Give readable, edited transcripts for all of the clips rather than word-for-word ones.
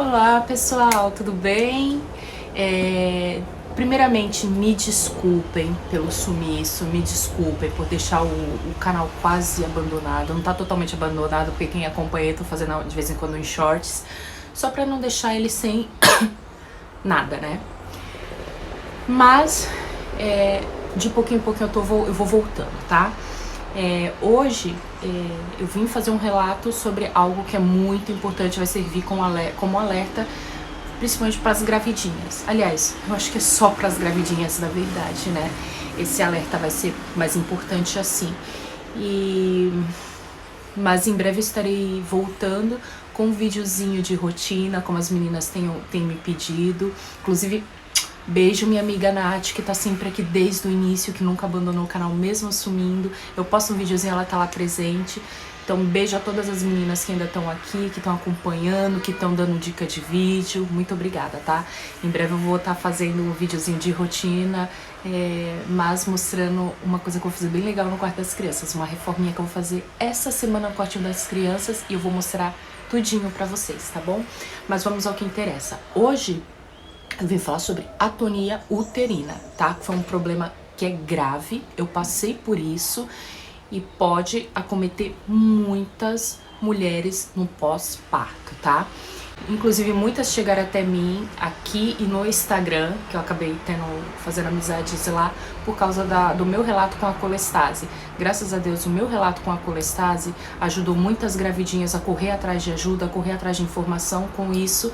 Olá pessoal, tudo bem? Primeiramente, me desculpem pelo sumiço, me desculpem por deixar o canal quase abandonado. Não tá totalmente abandonado, porque quem acompanha eu tô fazendo de vez em quando em shorts, só pra não deixar ele sem nada, né? Mas, de pouquinho em pouquinho eu vou voltando, tá? Hoje eu vim fazer um relato sobre algo que é muito importante, vai servir como alerta, principalmente para as gravidinhas. Aliás, eu acho que é só para as gravidinhas, na verdade, né? Esse alerta vai ser mais importante assim. Mas em breve estarei voltando com um videozinho de rotina, como as meninas têm me pedido. Inclusive, beijo minha amiga Nath, que tá sempre aqui desde o início, que nunca abandonou o canal mesmo sumindo. Eu posto um videozinho, ela tá lá presente. Então beijo a todas as meninas que ainda estão aqui, que estão acompanhando, que estão dando dica de vídeo. Muito obrigada, tá? Em breve eu vou estar fazendo um videozinho de rotina, mas mostrando uma coisa que eu vou fazer bem legal no quarto das crianças. Uma reforminha que eu vou fazer essa semana no quartinho das crianças e eu vou mostrar tudinho pra vocês, tá bom? Mas vamos ao que interessa. Hoje eu vim falar sobre atonia uterina, tá? Foi um problema que é grave, eu passei por isso e pode acometer muitas mulheres no pós-parto, tá? Inclusive muitas chegaram até mim aqui e no Instagram, que eu acabei fazendo amizades lá por causa do meu relato com a colestase. Graças a Deus, o meu relato com a colestase ajudou muitas gravidinhas a correr atrás de ajuda, a correr atrás de informação. Com isso,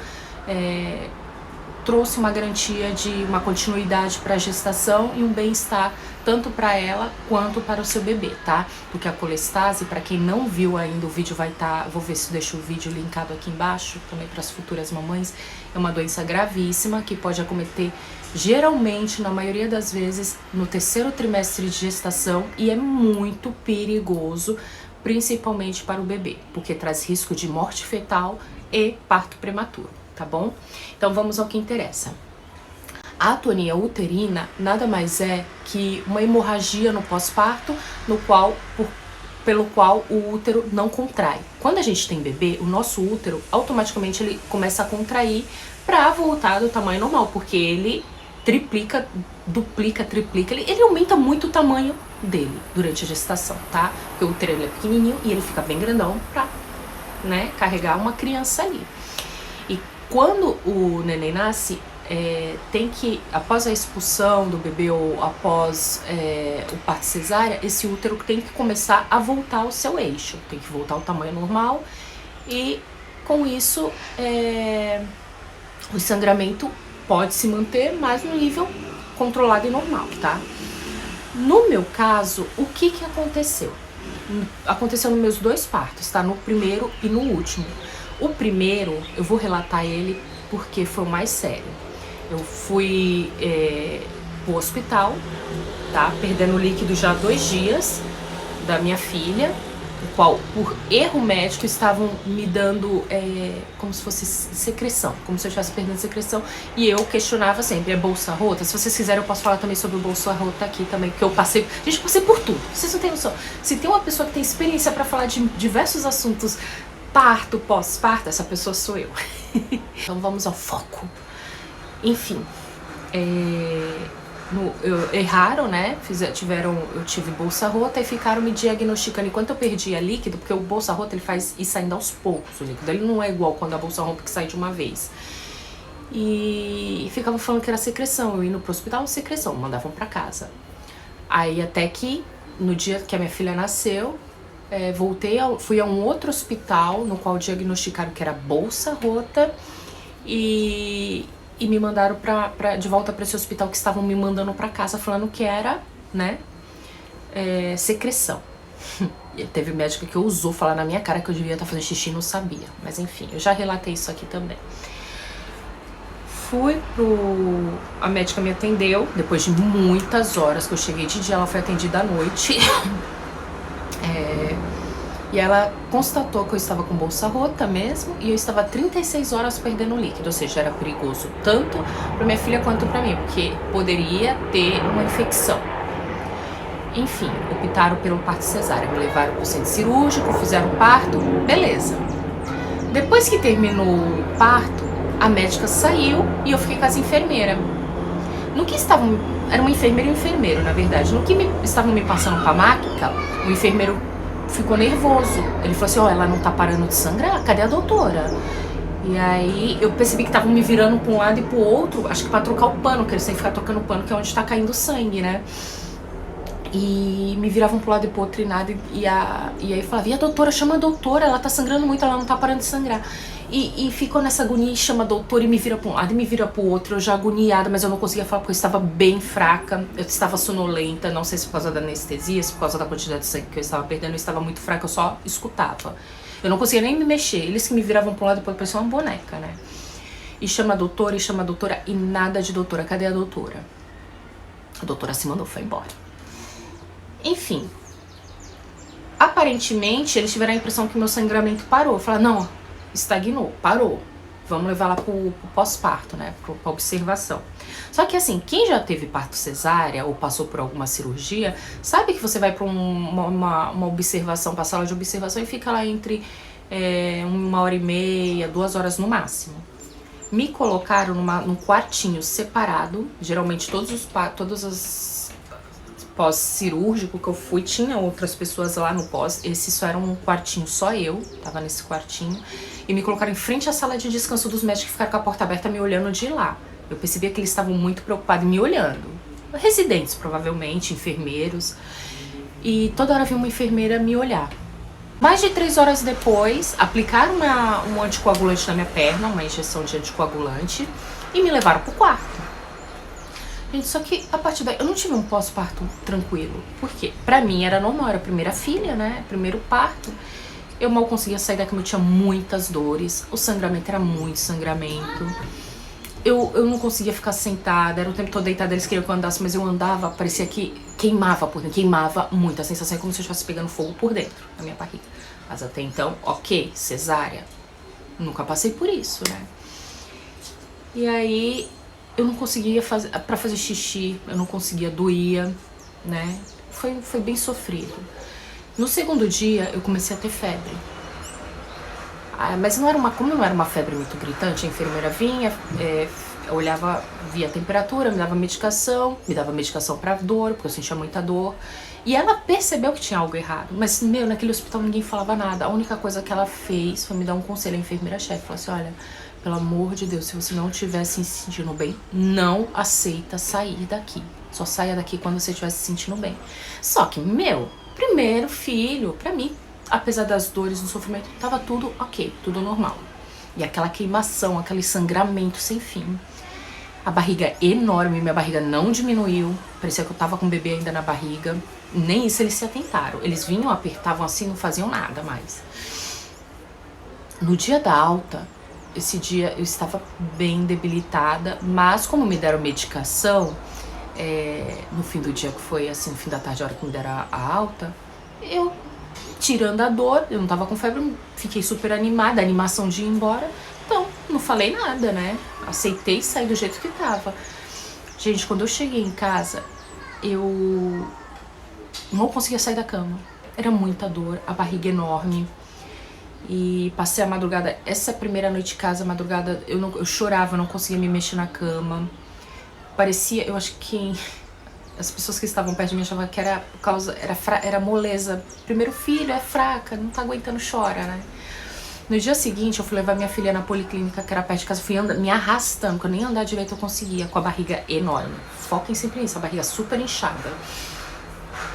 trouxe uma garantia de uma continuidade para a gestação e um bem-estar tanto para ela quanto para o seu bebê, tá? Porque a colestase, para quem não viu ainda, o vídeo vai estar, vou ver se deixo o vídeo linkado aqui embaixo, também para as futuras mamães, é uma doença gravíssima que pode acometer geralmente, na maioria das vezes, no terceiro trimestre de gestação e é muito perigoso, principalmente para o bebê, porque traz risco de morte fetal e parto prematuro. Tá bom? Então vamos ao que interessa. A atonia uterina nada mais é que uma hemorragia no pós-parto, pelo qual o útero não contrai. Quando a gente tem bebê, o nosso útero automaticamente ele começa a contrair para voltar do tamanho normal, porque ele triplica, duplica, triplica, ele aumenta muito o tamanho dele durante a gestação, tá? Porque o útero ele é pequenininho e ele fica bem grandão pra, né, carregar uma criança ali. E quando o neném nasce, tem que, após a expulsão do bebê ou após o parto cesárea, esse útero tem que começar a voltar ao seu eixo, tem que voltar ao tamanho normal e com isso o sangramento pode se manter, mas no nível controlado e normal, tá? No meu caso, o que aconteceu? Aconteceu nos meus dois partos, tá? No primeiro e no último. O primeiro, eu vou relatar ele porque foi o mais sério. Eu fui pro hospital, tá? Perdendo líquido já há 2 dias da minha filha, o qual, por erro médico, estavam me dando como se fosse secreção, como se eu estivesse perdendo secreção. E eu questionava sempre, é bolsa rota? Se vocês quiserem, eu posso falar também sobre bolsa rota aqui também, que eu passei. Gente, eu passei por tudo, vocês não têm noção. Se tem uma pessoa que tem experiência pra falar de diversos assuntos, parto, pós-parto, essa pessoa sou eu. Então vamos ao foco. Enfim, erraram, né? Eu tive bolsa rota e ficaram me diagnosticando. Enquanto eu perdia líquido, porque o bolsa rota ele faz ir saindo aos poucos o líquido. Ele não é igual quando a bolsa rota que sai de uma vez. E ficavam falando que era secreção. Eu indo pro hospital, secreção, mandavam pra casa. Aí até que no dia que a minha filha nasceu, fui a um outro hospital no qual diagnosticaram que era bolsa rota e me mandaram de volta para esse hospital que estavam me mandando para casa falando que era, né, secreção. E teve médica que ousou falar na minha cara que eu devia estar fazendo xixi e não sabia, mas enfim, eu já relatei isso aqui também. A médica me atendeu depois de muitas horas que eu cheguei de dia, ela foi atendida à noite. E ela constatou que eu estava com bolsa rota mesmo e eu estava 36 horas perdendo líquido, ou seja, era perigoso tanto para minha filha quanto para mim, porque poderia ter uma infecção. Enfim, optaram pelo parto cesárea, me levaram para o centro cirúrgico, fizeram o parto, beleza. Depois que terminou o parto, A médica saiu e eu fiquei com as enfermeiras. No que estavam... Era uma enfermeira e um enfermeiro, na verdade. No que estavam me passando pra máquina, o enfermeiro ficou nervoso. Ele falou assim, ó, ela não tá parando de sangrar? Cadê a doutora? E aí eu percebi que estavam me virando pra um lado e pro outro, acho que pra trocar o pano, que eles têm que ficar trocando o pano, que é onde tá caindo sangue, né? E me viravam pro lado e pro outro e nada. E aí eu falava, e a doutora? Chama a doutora, ela tá sangrando muito, ela não tá parando de sangrar. E ficou nessa agonia e chama a doutora e me vira pra um lado e me vira pro outro. Eu já agoniada, mas eu não conseguia falar porque eu estava bem fraca. Eu estava sonolenta, não sei se por causa da anestesia, se por causa da quantidade de sangue que eu estava perdendo. Eu estava muito fraca, eu só escutava. Eu não conseguia nem me mexer. Eles que me viravam pro lado e pro outro, parecia uma boneca, né? E chama a doutora e nada de doutora. Cadê a doutora? A doutora se mandou, foi embora. Enfim. Aparentemente, eles tiveram a impressão que meu sangramento parou. Falaram, não, estagnou, parou. Vamos levar lá pro pós-parto, né? Pra observação. Só que assim, quem já teve parto cesárea ou passou por alguma cirurgia, sabe que você vai pra uma observação, pra sala de observação e fica lá entre 1h30, 2 horas no máximo. Me colocaram num quartinho separado, geralmente todos os pós-cirúrgico que eu fui, tinha outras pessoas lá no pós, esse só era um quartinho, só eu tava nesse quartinho, e me colocaram em frente à sala de descanso dos médicos que ficaram com a porta aberta me olhando de lá. Eu percebia que eles estavam muito preocupados me olhando. Residentes, provavelmente, enfermeiros, e toda hora vinha uma enfermeira me olhar. Mais de 3 horas depois, aplicaram um anticoagulante na minha perna, uma injeção de anticoagulante, e me levaram pro quarto. Gente, só que a partir daí eu não tive um pós-parto tranquilo. Por quê? Pra mim era normal, era a primeira filha, né? Primeiro parto. Eu mal conseguia sair da cama, eu tinha muitas dores. O sangramento era muito sangramento. Eu não conseguia ficar sentada, era o tempo todo deitada, eles queriam que eu andasse, mas eu andava, parecia que queimava por dentro, queimava muito. A sensação é como se eu estivesse pegando fogo por dentro, na minha barriga. Mas até então, ok, cesárea. Nunca passei por isso, né? E aí eu não conseguia pra fazer xixi, eu não conseguia, doía, né? Foi bem sofrido. No segundo dia, eu comecei a ter febre. Mas como não era uma febre muito gritante, a enfermeira vinha, olhava, via a temperatura, me dava medicação pra dor, porque eu sentia muita dor. E ela percebeu que tinha algo errado. Mas, naquele hospital ninguém falava nada. A única coisa que ela fez foi me dar um conselho, a enfermeira-chefe. Falou assim, olha, pelo amor de Deus, se você não estiver se sentindo bem, não aceita sair daqui. Só saia daqui quando você estiver se sentindo bem. Só que, primeiro filho, pra mim, apesar das dores, do sofrimento, tava tudo ok, tudo normal. E aquela queimação, aquele sangramento sem fim. A barriga enorme, minha barriga não diminuiu. Parecia que eu tava com o bebê ainda na barriga. Nem isso eles se atentaram. Eles vinham, apertavam assim, não faziam nada mais. No dia da alta, esse dia eu estava bem debilitada, mas como me deram medicação, no fim do dia, que foi assim, no fim da tarde, a hora que me deram a alta, eu, tirando a dor, eu não tava com febre, fiquei super animada, a animação de ir embora, então não falei nada, né? Aceitei sair do jeito que tava. Gente, quando eu cheguei em casa, eu não conseguia sair da cama. Era muita dor, a barriga enorme. E passei a madrugada, essa primeira noite de casa, a madrugada, eu chorava, não conseguia me mexer na cama. Parecia, eu acho que as pessoas que estavam perto de mim achavam que era por causa, era moleza. Primeiro filho, é fraca, não tá aguentando, chora, né? No dia seguinte, eu fui levar minha filha na policlínica, que era perto de casa, fui me arrastando, porque eu nem andar direito eu conseguia, com a barriga enorme. Foquem sempre nisso, a barriga super inchada.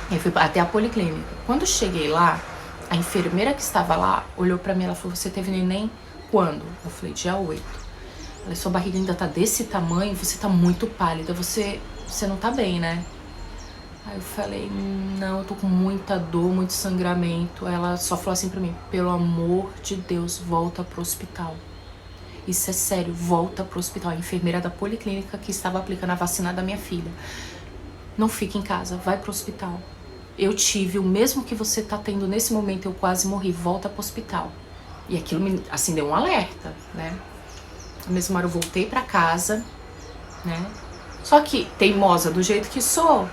E eu fui até a policlínica. Quando cheguei lá, a enfermeira que estava lá olhou pra mim, ela falou, você teve neném quando? Eu falei, dia 8. Ela falou, sua barriga ainda tá desse tamanho, você tá muito pálida, você não tá bem, né? Aí eu falei, não, eu tô com muita dor, muito sangramento. Ela só falou assim pra mim, pelo amor de Deus, volta pro hospital. Isso é sério, volta pro hospital. A enfermeira da policlínica que estava aplicando a vacina da minha filha. Não fique em casa, vai pro hospital. Eu tive o mesmo que você tá tendo nesse momento, eu quase morri, volta pro hospital. E aquilo me acendeu um alerta, né? Na mesma hora eu voltei pra casa, né? Só que, teimosa do jeito que sou,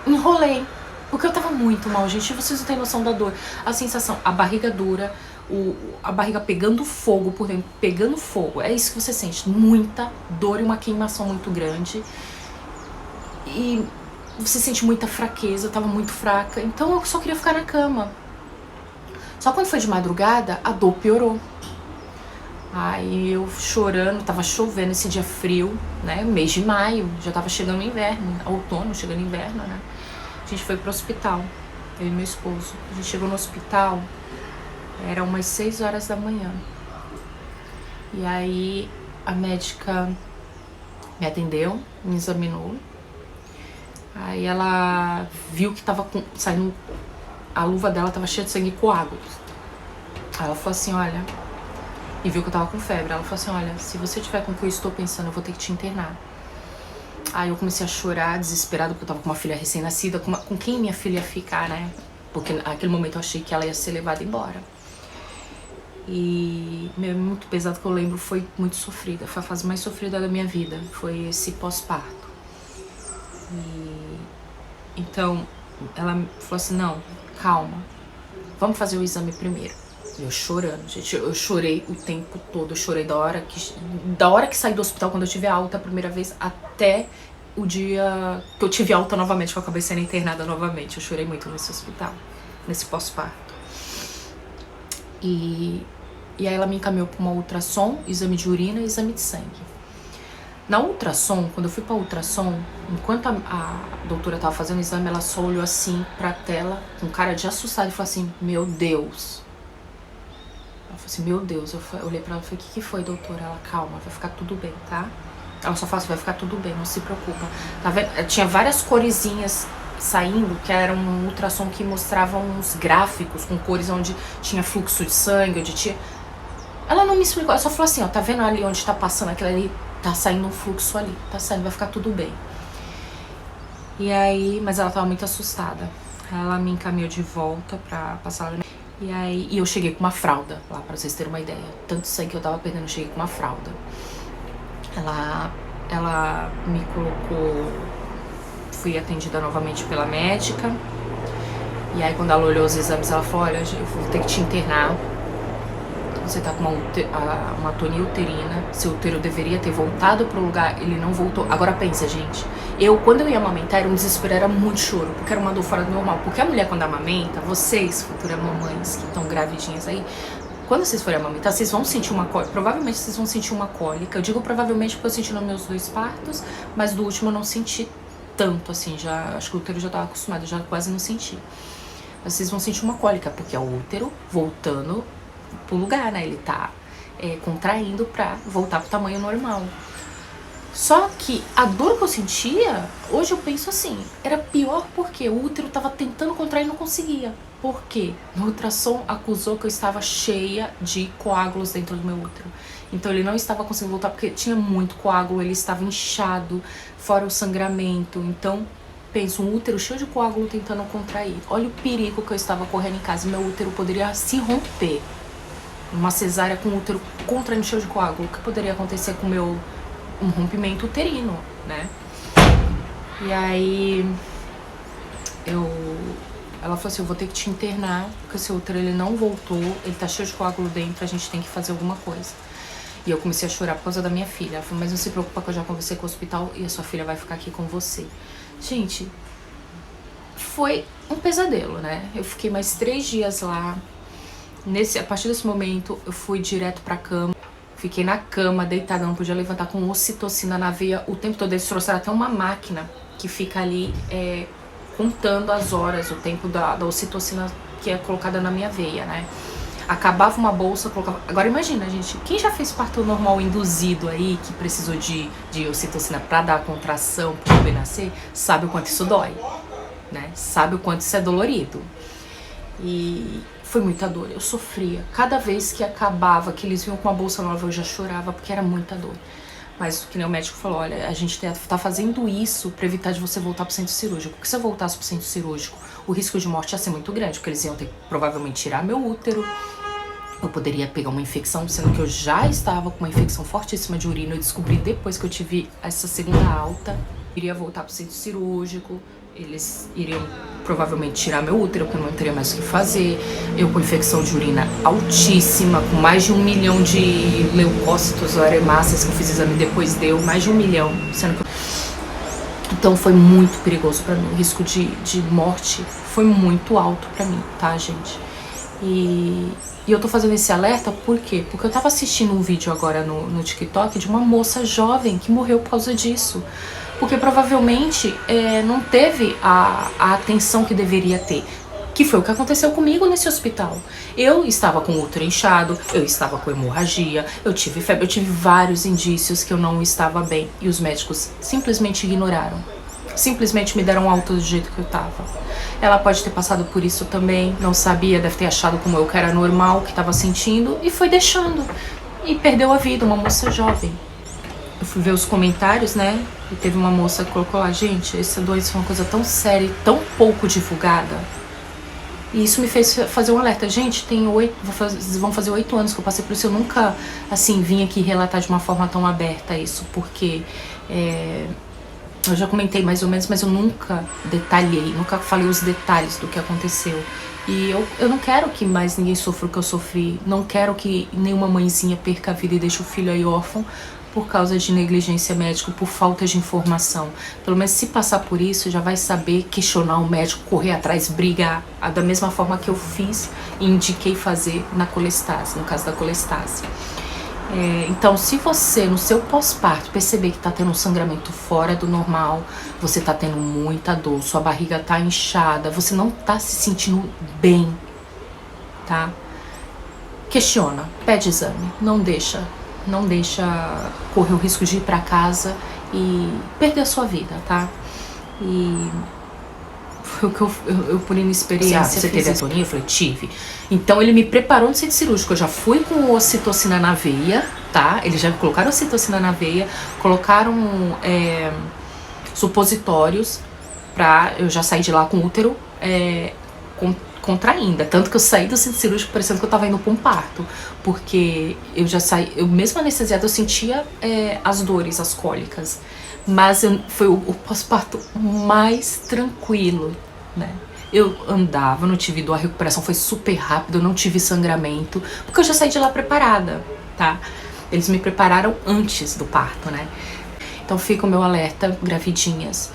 enrolei. Porque eu tava muito mal, gente. Vocês não têm noção da dor. A sensação, a barriga dura, a barriga pegando fogo por dentro, pegando fogo. É isso que você sente, muita dor e uma queimação muito grande. E você sente muita fraqueza, eu tava muito fraca, então eu só queria ficar na cama. Só quando foi de madrugada, a dor piorou. Aí eu chorando, tava chovendo esse dia frio, né? Mês de maio, já tava chegando o inverno, outono, chegando o inverno, né? A gente foi pro hospital, eu e meu esposo. A gente chegou no hospital, era umas 6 horas da manhã. E aí a médica me atendeu, me examinou. Aí ela viu que tava saindo, a luva dela tava cheia de sangue e coágulos. Aí ela falou assim, olha, e viu que eu tava com febre. Ela falou assim, olha, se você tiver com o que eu estou pensando, eu vou ter que te internar. Aí eu comecei a chorar, desesperado, porque eu tava com uma filha recém-nascida, com quem minha filha ia ficar, né? Porque naquele momento eu achei que ela ia ser levada embora. E muito pesado, que eu lembro, foi muito sofrida. Foi a fase mais sofrida da minha vida, foi esse pós-parto. Então, ela falou assim, não, calma, vamos fazer o exame primeiro. E eu chorando, gente, eu chorei o tempo todo, eu chorei da hora que saí do hospital, quando eu tive alta a primeira vez, até o dia que eu tive alta novamente, que eu acabei sendo internada novamente. Eu chorei muito nesse hospital, nesse pós-parto. E aí ela me encaminhou para uma ultrassom, exame de urina e exame de sangue. Na ultrassom, quando eu fui pra ultrassom, enquanto a doutora tava fazendo o exame, ela só olhou assim pra tela, com cara de assustada, e falou assim, meu Deus. Ela falou assim, meu Deus. Eu olhei pra ela e falei, o que foi, doutora? Ela, calma, vai ficar tudo bem, tá? Ela só falou assim, vai ficar tudo bem, não se preocupa. Tá vendo? Tinha várias coresinhas saindo, que era um ultrassom que mostrava uns gráficos com cores onde tinha fluxo de sangue, onde tinha... Ela não me explicou, ela só falou assim, ó, tá vendo ali onde tá passando aquilo ali? Tá saindo um fluxo ali, tá saindo, vai ficar tudo bem. E aí, mas ela tava muito assustada. Ela me encaminhou de volta pra sala. E eu cheguei com uma fralda lá, pra vocês terem uma ideia. Tanto sangue que eu tava perdendo, eu cheguei com uma fralda. Ela me colocou... Fui atendida novamente pela médica. E aí, quando ela olhou os exames, ela falou, olha, eu vou ter que te internar. Você tá com uma atonia uterina, seu útero deveria ter voltado pro lugar, ele não voltou. Agora pensa, gente, quando eu ia amamentar, era um desespero, era muito choro, porque era uma dor fora do normal. Porque a mulher, quando amamenta, vocês, futuras mamães que estão gravidinhas aí, quando vocês forem amamentar, vocês vão sentir uma cólica, provavelmente vocês vão sentir uma cólica. Eu digo provavelmente porque eu senti nos meus 2 partos, mas do último eu não senti tanto, assim, já, acho que o útero já tava acostumado, eu já quase não senti. Mas vocês vão sentir uma cólica, porque é o útero voltando pro lugar, né? Ele tá contraindo pra voltar pro tamanho normal. Só que a dor que eu sentia, hoje eu penso assim, era pior porque o útero tava tentando contrair e não conseguia. Por quê? No ultrassom acusou que eu estava cheia de coágulos dentro do meu útero. Então ele não estava conseguindo voltar porque tinha muito coágulo, ele estava inchado, fora o sangramento. Então, penso, um útero cheio de coágulo tentando contrair. Olha o perigo que eu estava correndo em casa. Meu útero poderia se romper. Uma cesárea com o útero contraindo cheio de coágulo. O que poderia acontecer com o meu... um rompimento uterino, né? E aí... ela falou assim, eu vou ter que te internar, porque o seu útero ele não voltou, ele tá cheio de coágulo dentro, a gente tem que fazer alguma coisa. E eu comecei a chorar por causa da minha filha. Ela falou, mas não se preocupa que eu já conversei com o hospital e a sua filha vai ficar aqui com você. Gente, foi um pesadelo, né? Eu fiquei mais 3 dias lá. A partir desse momento, eu fui direto pra cama. Fiquei na cama, deitada, não podia levantar, com ocitocina na veia o tempo todo. Eles trouxeram até uma máquina que fica ali contando as horas, o tempo da ocitocina que é colocada na minha veia, né? Acabava uma bolsa, colocava... Agora imagina, gente, quem já fez parto normal induzido aí, que precisou de ocitocina pra dar a contração pro bebê nascer, sabe o quanto isso dói, né? Sabe o quanto isso é dolorido. E foi muita dor, eu sofria. Cada vez que acabava, que eles vinham com uma bolsa nova, eu já chorava, porque era muita dor. Mas, que nem o médico falou, olha, a gente tá fazendo isso pra evitar de você voltar pro centro cirúrgico. Porque se eu voltasse pro centro cirúrgico, o risco de morte ia ser muito grande, porque eles iam ter que provavelmente tirar meu útero. Eu poderia pegar uma infecção, sendo que eu já estava com uma infecção fortíssima de urina. Eu descobri depois que eu tive essa segunda alta. Iria voltar pro centro cirúrgico, eles iriam provavelmente tirar meu útero, porque eu não teria mais o que fazer. Eu com infecção de urina altíssima, com mais de 1 milhão de leucócitos ou hemácias, que eu fiz exame depois, deu mais de 1 milhão, sendo que... Então foi muito perigoso pra mim, o risco de morte foi muito alto pra mim, tá, gente? E eu tô fazendo esse alerta por quê? Porque eu tava assistindo um vídeo agora no TikTok de uma moça jovem que morreu por causa disso. Porque provavelmente não teve a atenção que deveria ter. Que foi o que aconteceu comigo nesse hospital. Eu estava com o útero inchado, eu estava com hemorragia, eu tive febre, eu tive vários indícios que eu não estava bem. E os médicos simplesmente ignoraram. Simplesmente me deram alta do jeito que eu tava. Ela pode ter passado por isso também, não sabia, deve ter achado como eu que era normal, que tava sentindo, e foi deixando. E perdeu a vida, uma moça jovem. Eu fui ver os comentários, né? E teve uma moça que colocou lá, gente, essa doença é uma coisa tão séria e tão pouco divulgada. E isso me fez fazer um alerta. Gente, vão fazer 8 anos que eu passei por isso. Eu nunca, assim, vim aqui relatar de uma forma tão aberta isso, porque eu já comentei mais ou menos, mas eu nunca detalhei, nunca falei os detalhes do que aconteceu. E eu não quero que mais ninguém sofra o que eu sofri. Não quero que nenhuma mãezinha perca a vida e deixe o filho aí órfão por causa de negligência médica, por falta de informação. Pelo menos se passar por isso, já vai saber questionar o médico, correr atrás, brigar, da mesma forma que eu fiz e indiquei fazer na colestase, no caso da colestase. Então, se você, no seu pós-parto, perceber que tá tendo um sangramento fora do normal, você tá tendo muita dor, sua barriga tá inchada, você não tá se sentindo bem, tá? Questiona, pede exame, não deixa correr o risco de ir pra casa e perder a sua vida, tá? E foi o que eu por inexperiência, você teve atonia? Eu falei, tive. Então ele me preparou no centro cirúrgico, eu já fui com ocitocina na veia, tá? Eles já colocaram ocitocina na veia, colocaram supositórios pra eu já sair de lá com o útero contraindo, tanto que eu saí do centro cirúrgico parecendo que eu tava indo pra um parto, porque eu já saí, eu mesmo anestesiada, eu sentia as dores, as cólicas, mas foi o pós-parto mais tranquilo, né? Eu andava, não tive dor, a recuperação foi super rápida, eu não tive sangramento, porque eu já saí de lá preparada, tá? Eles me prepararam antes do parto, né? Então fica o meu alerta, gravidinhas,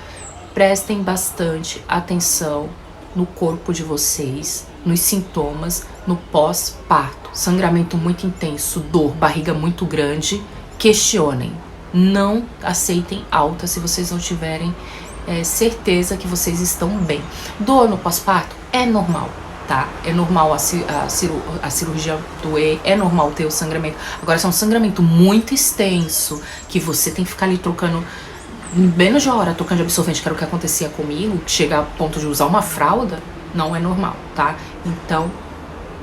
prestem bastante atenção no corpo de vocês, nos sintomas, no pós-parto. Sangramento muito intenso, dor, barriga muito grande. Questionem. Não aceitem alta se vocês não tiverem certeza que vocês estão bem. Dor no pós-parto é normal, tá? É normal a cirurgia doer, é normal ter o sangramento. Agora, se é um sangramento muito extenso, que você tem que ficar ali trocando menos de hora trocando de absorvente, que era o que acontecia comigo, chegar a ponto de usar uma fralda, não é normal, tá? Então,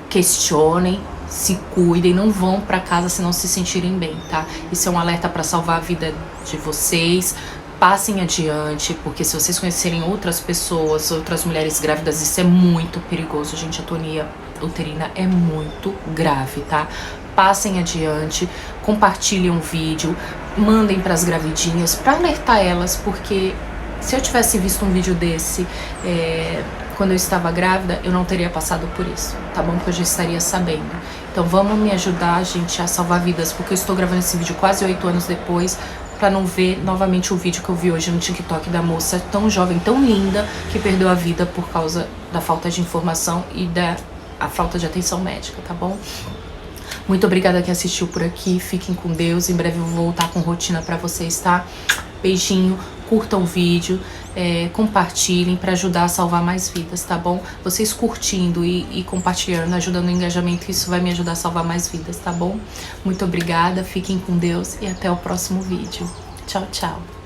questionem, se cuidem, não vão pra casa se não se sentirem bem, tá? Isso é um alerta pra salvar a vida de vocês. Passem adiante, porque se vocês conhecerem outras pessoas, outras mulheres grávidas, isso é muito perigoso, gente. A atonia uterina é muito grave, tá? Passem adiante, compartilhem um vídeo, mandem para as gravidinhas para alertar elas, porque se eu tivesse visto um vídeo desse quando eu estava grávida, eu não teria passado por isso, tá bom? Porque eu já estaria sabendo. Então vamos me ajudar, gente, a salvar vidas, porque eu estou gravando esse vídeo quase 8 anos depois, para não ver novamente o vídeo que eu vi hoje no TikTok da moça tão jovem, tão linda, que perdeu a vida por causa da falta de informação e da falta de atenção médica, tá bom? Muito obrigada quem assistiu por aqui, fiquem com Deus, em breve eu vou voltar com rotina pra vocês, tá? Beijinho, curtam o vídeo, compartilhem pra ajudar a salvar mais vidas, tá bom? Vocês curtindo e compartilhando, ajudando o engajamento, isso vai me ajudar a salvar mais vidas, tá bom? Muito obrigada, fiquem com Deus e até o próximo vídeo. Tchau, tchau!